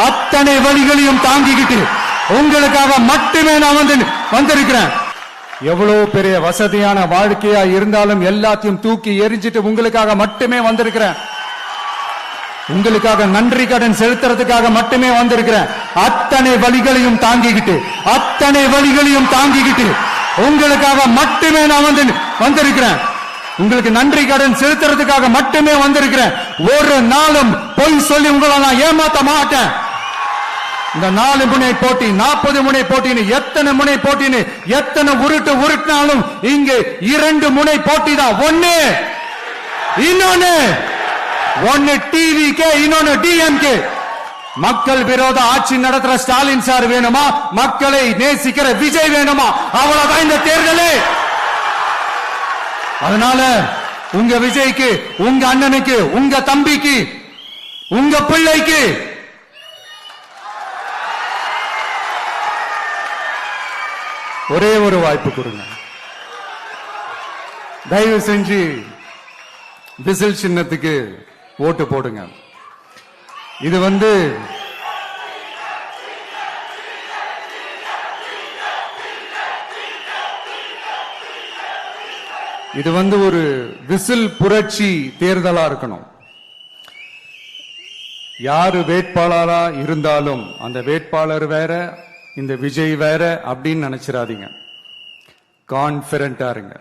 அத்தனை வழிகளையும் தாங்கிக்கிட்டு உங்களுக்காக மட்டுமே நான் வந்திருக்கிறேன். எவ்வளவு பெரிய வசதியான வாழ்க்கையா இருந்தாலும் எல்லாத்தையும் தூக்கி எரிஞ்சிட்டு உங்களுக்காக மட்டுமே வந்திருக்கிறேன். உங்களுக்காக நன்றி கடன் செலுத்துறதுக்காக மட்டுமே வந்திருக்கிறேன். அத்தனை வழிகளையும் தாங்கிக்கிட்டு உங்களுக்காக மட்டுமே நான் வந்திருக்கிறேன். உங்களுக்கு நன்றி கடன் செலுத்துறதுக்காக மட்டுமே வந்திருக்கிறேன். ஒரு நாளும் பொய் சொல்லி உங்களை நான் ஏமாத்த மாட்டேன். இந்த 4 முனை போட்டி 40 முனை போட்டின்னு எத்தனை முனை போட்டின்னு எத்தனை உருட்டினாலும் இங்கு 2 முனை போட்டி தான். ஒன்னு டிவிகே, இன்னொன்னு டிஎம்கே. மக்கள் விரோத ஆட்சி நடத்துற ஸ்டாலின் சார் வேணுமா, மக்களை நேசிக்கிற விஜய் வேணுமா? அவ்வளவுதான் இந்த தேர்தலே. அதனால உங்க விஜய்க்கு, உங்க அண்ணனுக்கு, உங்க தம்பிக்கு, உங்க பிள்ளைக்கு ஒரே ஒரு வாய்ப்பு கொடுங்க. தயவு செஞ்சு விசில் சின்னத்துக்கு ஓட்டு போடுங்க. இது ஒரு விசில் புரட்சி தேர்தலா இருக்கணும். யாரு வேட்பாளரா இருந்தாலும் அந்த வேட்பாளர் வேற, இந்த விஜய் வேற அப்படின்னு நினைச்சிடாதீங்க. கான்பிடென்டா இருங்க.